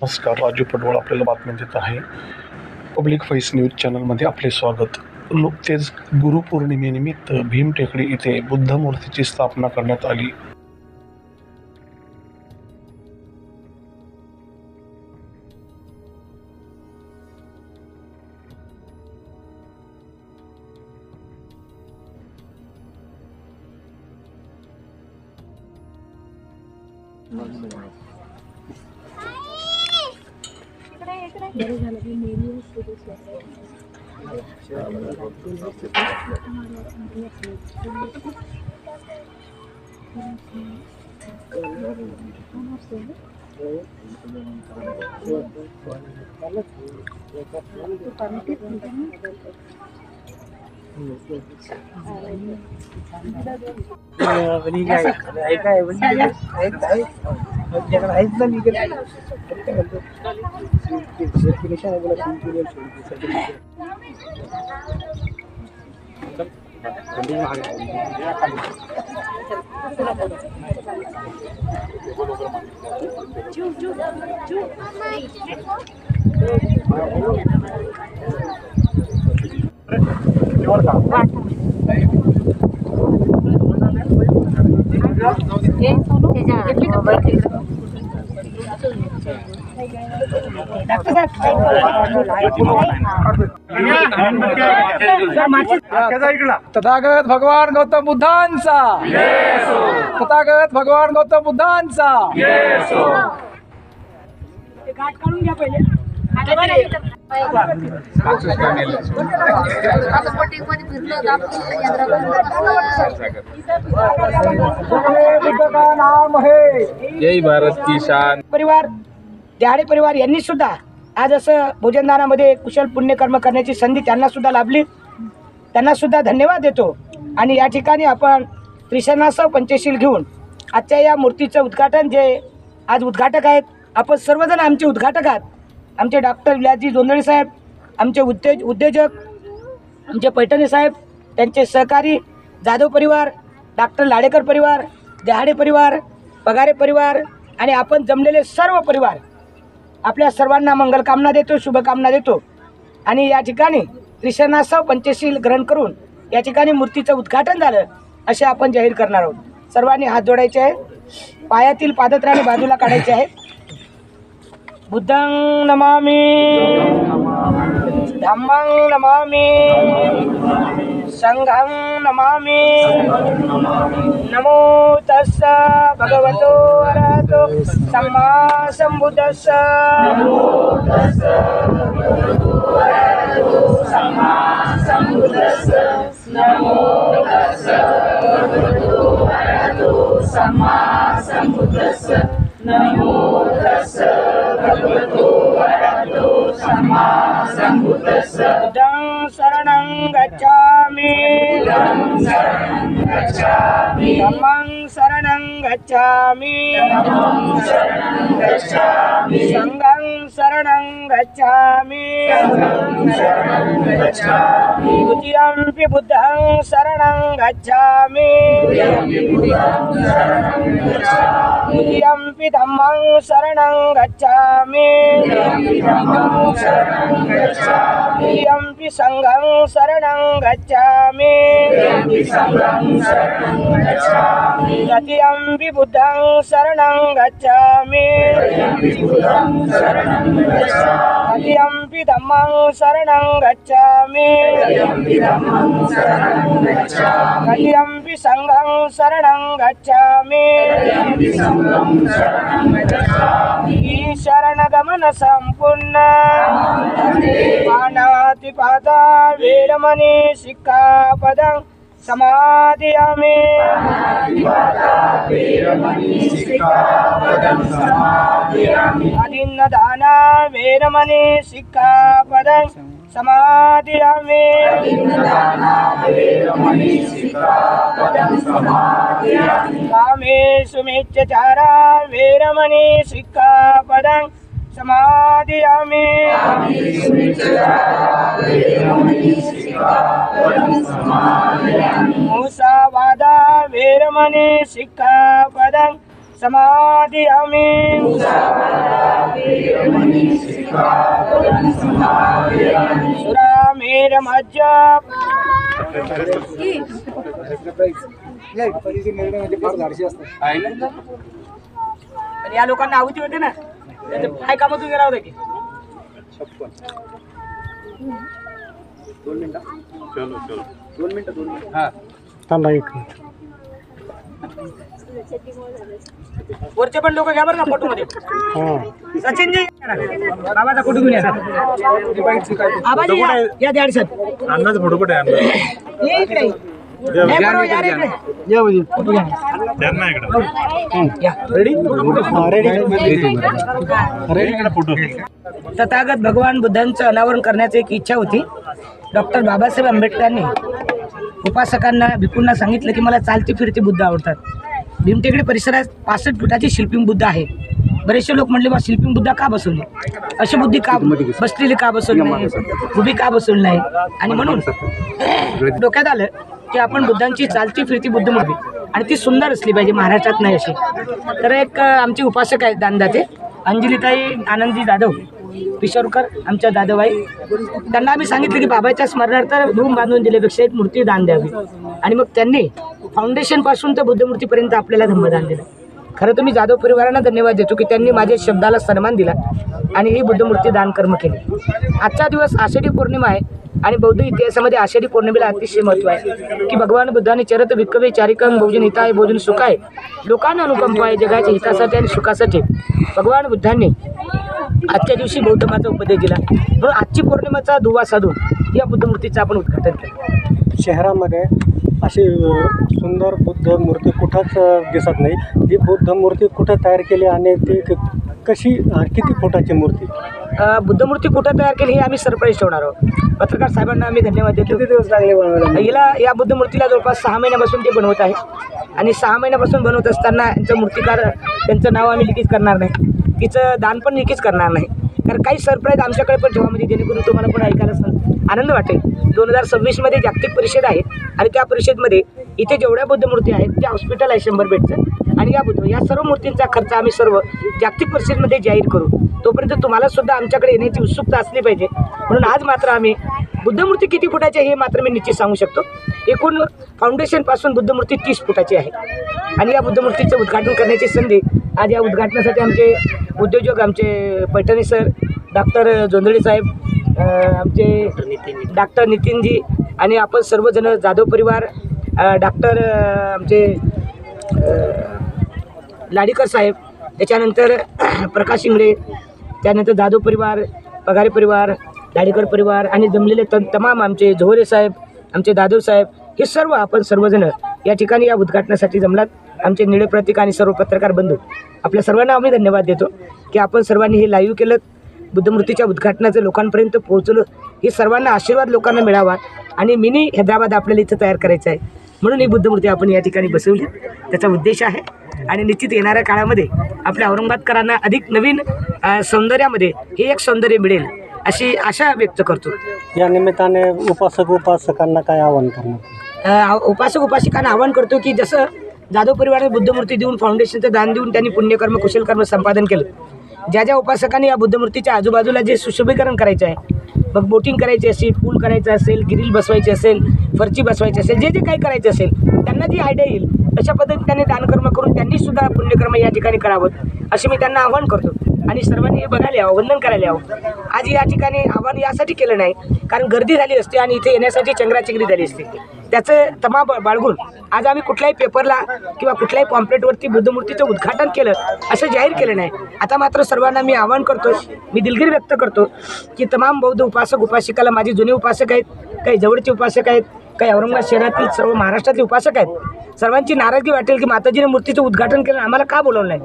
नमस्कार, राजू पडवळ आपल्याला बातमी देत आहे. पब्लिक व्हॉइस न्यूज चॅनलमध्ये आपले स्वागत. नुकतेच गुरुपौर्णिमेनिमित्त भीमटेकडी इथे बुद्ध मूर्तीची स्थापना करण्यात आली. तथागत भगवान गौतम बुद्धांचा, तथागत भगवान गौतम बुद्धांचा. जय भारत की शान. परिवार दहाडे परिवार यांनी सुद्धा आज असं भोजनदानामध्ये कुशल पुण्यकर्म करण्याची संधी त्यांना सुद्धा लाभली. त्यांना सुद्धा धन्यवाद देतो. आणि या ठिकाणी आपण त्रिशरणासह पंचशील घेऊन आजच्या या मूर्तीचं उद्घाटन, जे आज उद्घाटक आहेत आपण सर्वजण आमचे उद्घाटक आहात. आमचे डॉक्टर विलासजी जोंधळे साहेब, आमचे उद्योजक, आमचे पैठणे साहेब, त्यांचे सहकारी जाधव परिवार, डॉक्टर लाडेकर परिवार, दहाडे परिवार, पगारे परिवार आणि आपण जमलेले सर्व परिवार आपल्या सर्वांना मंगलकामना देतो, शुभकामना देतो. आणि या ठिकाणी त्रिशरणासह पंचशील ग्रहण करून या ठिकाणी मूर्तीचं उद्घाटन झालं असे आपण जाहीर करणार आहोत. सर्वांनी हात जोडायचे आहे, पायातील पादत्राणे बाजूला काढायचे आहेत. बुद्धं नमामि, धम्मं नमामि, संघं नमामि. नमो तस्स भगवतो अरहतो सम्मा संबुद्धस्स. नमो तस्स भगवतो अरहतो सम्मा संबुद्धस्स. नमो तस्स भगवतो अरहतो सम्मा संबुद्धस्स. बुद्धं शरणं गच्छामि, धम्मं शरणं गच्छामि, संघं शरणं गच्छामि. द्वितीयंपि बुद्धं शरणं गच्छामि, द्वितीयंपि धम्मं शरणं गच्छामि, द्वितीयंपि संघं शरणं गच्छामि, तृतीयंपि बुद्धं शरणं गच्छामि, तृतीयंपि धम्मं शरणं गच्छामि, तृतीयंपि संघं शरणं गच्छामि. शरणगमन संपूर्ण पाणातिपाता वेरमणि सिक्खापदं समादियामि. अदिन्नदाना वेरमणि सिक्खापदं समादियामि. कामेषु मिच्छाचारा वेरमणि सिक्खापदं समादियामि. मुसावादा वेरमणि सिक्खापदं समादियामि. सुरामेर मज्जा आणि या लोकांना आहुती होते ना त्याचे काय कामातून गेला होता की वरचे पण लोक घ्या बरं ना फोटो मध्ये सचिनजी बाबाचा फोटो घेऊन या आबाजी या द्या सर अन्नाचा फोटो कुठे आहे? ये इकडे या बरोबर या रे इकडे या म्हणजे फोटो घ्या त्यांना इकडे या रेडी फोटो. तथागत भगवान बुद्धांचं अनावरण करण्याची एक इच्छा होती. डॉक्टर बाबासाहेब आंबेडकरांनी उपासकांना भिक्खूंना सांगितलं की मला चालती फिरती बुद्ध आवडतात. भीमटेकडी परिसरात 65 फुटाची शिल्पिंग बुद्ध आहे. बरेचसे लोक म्हणले बा शिल्पिंग बुद्ध का बसवली, अशी बुद्धी का बसलेली का बसवली नाही, उभी का बसवली नाही. आणि म्हणून डोक्यात आलं की आपण बुद्धांची चालती फिरती बुद्ध मूर्ती आणि ती सुंदर असली पाहिजे, महाराष्ट्रात नाही अशी. तर एक आमचे उपासक आहेत दानदाते अंजलीताई आनंदी जाधव पिशोरकर आमच्या दादोबाई, त्यांना आम्ही सांगितलं की बाबाच्या स्मरणार्थ धूम बांधून दिल्यापेक्षा एक मूर्ती दान द्यावी. आणि मग त्यांनी फाउंडेशनपासून तर बुद्धमूर्तीपर्यंत आपल्याला धम्मदान दिलं. खरं तर मी जाधव परिवारांना धन्यवाद देतो की त्यांनी माझ्या शब्दाला सन्मान दिला आणि ही बुद्धमूर्ती दान कर्म केली. आजचा दिवस आषाढी पौर्णिमा आहे आणि बौद्ध इतिहासामध्ये आषाढी पौर्णिमेला अतिशय महत्त्व आहे की भगवान बुद्धाने चरत विकवे चारिकं भोजन हिताय भोजन सुखाय लोकांना अनुकंप आहे जगाच्या हितासाठी आणि सुखासाठी भगवान बुद्धांनी आजच्या दिवशी बौद्ध धर्माचा उपदेश दिला. म्हणून आजची पौर्णिमेचा दुवा साधून या बुद्धमूर्तीचं आपण उद्घाटन केलं. शहरामध्ये अशी सुंदर बुद्ध मूर्ती कुठंच दिसत नाही. ती बुद्ध मूर्ती कुठं तयार केली आणि ती कशी किती फुटाची मूर्ती? बुद्धमूर्ती कुठं तयार केली हे आम्ही सरप्राईज ठेवणार आहोत. पत्रकार साहेबांना आम्ही धन्यवाद देतो. किती दिवस लागले बनवायला? हिला या बुद्धमूर्तीला जवळपास 6 महिन्यापासून ते बनवत आहे आणि 6 महिन्यापासून बनवत असताना यांचं मूर्तिकार त्यांचं नाव आम्ही लिखित करणार नाही, तिचं दान पण लिखित करणार नाही. कारण काही सरप्राईज आमच्याकडे पण ठेवा म्हणजे जेणेकरून तुम्हाला पण ऐकायला आनंद वाटेल. 2026 मध्ये जागतिक परिषद आहे आणि त्या परिषदेमध्ये इथे जेवढ्या बुद्धमूर्ती आहेत त्या हॉस्पिटल आहे 100 बेडचं आणि या सर्व मूर्तींचा खर्च आम्ही सर्व जागतिक परिषदेमध्ये जाहीर करू. तोपर्यंत तुम्हाला सुद्धा आमच्याकडे येण्याची उत्सुकता असली पाहिजे. म्हणून आज मात्र आम्ही बुद्धमूर्ती किती फुटाची आहे हे मात्र मी निश्चित सांगू शकतो. एकूण फाउंडेशनपासून बुद्धमूर्ती 30 फुटाची आहे आणि या बुद्धमूर्तीचं उद्घाटन करण्याची संधी आज या उद्घाटनासाठी आमचे उद्योजक आमचे पैठणे सर, डॉक्टर जोंधळे साहेब, आमचे डॉक्टर नितीनजी आणि आपण सर्वजण जाधव परिवार, डॉक्टर आमचे लाडीकर साहेब, त्याच्यानंतर प्रकाश इंगळे, त्यानंतर जाधव परिवार, पगारे परिवार, लाडीकर परिवार आणि जमलेले तमाम आमचे झोरे साहेब, आमचे दादव साहेब, हे सर्व आपण सर्वजण या ठिकाणी या उद्घाटनासाठी जमलात. आमचे निळे प्रतीक आणि सर्व पत्रकार बंधू, आपल्या सर्वांना आम्ही धन्यवाद देतो की आपण सर्वांनी हे लाईव्ह केलं, बुद्धमूर्तीच्या उद्घाटनाचं लोकांपर्यंत पोहोचलं. हे सर्वांना आशीर्वाद लोकांना मिळावा आणि मिनी हैदराबाद आपल्याला इथं तयार करायचं आहे म्हणून ही बुद्धमूर्ती आपण या ठिकाणी बसवली. त्याचा उद्देश आहे आणि निश्चित येणाऱ्या काळामध्ये आपल्या औरंगाबादकरांना अधिक नवीन सौंदर्यामध्ये हे एक सौंदर्य मिळेल अशी आशा व्यक्त करतो. या निमित्ताने उपासकांना काय आवाहन करणार? उपासक उपासिकांना आवाहन करतो की जसं जाधव परिवाराने बुद्धमूर्ती देऊन फाउंडेशनचं दान देऊन त्यांनी पुण्यकर्म कुशलकर्म संपादन केलं. ज्या ज्या उपासकांनी या बुद्धमूर्तीच्या आजूबाजूला जे सुशोभीकरण करायचं आहे, मग बोटिंग करायची असेल, पूल करायचं असेल, ग्रिल बसवायची असेल, फरची बसवायची असेल, जे जे काही करायचं असेल त्यांना जी आयडिया येईल तशा पद्धतीने त्यांनी दानकर्म करून त्यांनी सुद्धा पुण्यकर्म या ठिकाणी करावं असे मी त्यांना आवाहन करतो. आणि सर्वांनी हे बघायला यावं, वंदन करायला यावं. आज या ठिकाणी आव्हान यासाठी केलं नाही कारण गर्दी झाली असते आणि इथे येण्यासाठी चंगराचंगरी झाली असते. त्याचं तमा बाळगून आज आम्ही कुठल्याही पेपरला किंवा कुठल्याही पॉम्पलेटवरती बुद्धमूर्तीचं उद्घाटन केलं असं जाहीर केलं नाही. आता मात्र सर्वांना मी आवाहन करतो, मी दिलगिरी व्यक्त करतो की तमाम बौद्ध उपासक उपासिकाला, माझे जुने उपासक आहेत, काही जवळचे उपासक आहेत, काही औरंगाबाद शहरातील सर्व महाराष्ट्रातले उपासक आहेत, सर्वांची नाराजगी वाटेल की माताजीने मूर्तीचं उद्घाटन केलं, आम्हाला का बोलवलं नाही?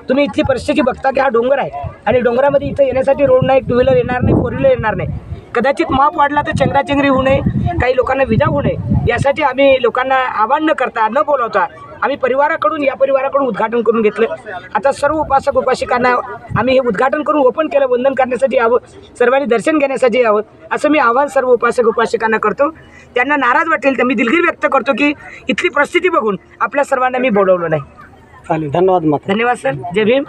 तुम्ही इथली परिस्थिती बघता की हा डोंगर आहे आणि डोंगरामध्ये इथं येण्यासाठी रोड नाही, 2 व्हीलर येणार नाही, 4 व्हीलर येणार नाही. कदाचित माप वाढला तर चंगराचंगरी होऊ नये, काही लोकांना विजा होऊ नये यासाठी आम्ही लोकांना आवाहन न करता न बोलवता आम्ही परिवाराकडून या परिवाराकडून उद्घाटन करून घेतलं. आता सर्व उपासक उपासिकांना आम्ही हे उद्घाटन करून ओपन केलं, वंदन करण्यासाठी यावं, सर्वांनी दर्शन घेण्यासाठी यावं असं मी आवाहन सर्व उपासक उपासिकांना करतो. त्यांना नाराज वाटेल तर मी दिलगिरी व्यक्त करतो की इथली परिस्थिती बघून आपल्या सर्वांना मी बोलवलं नाही. चालेल, धन्यवाद माता. धन्यवाद सर. जय भीम.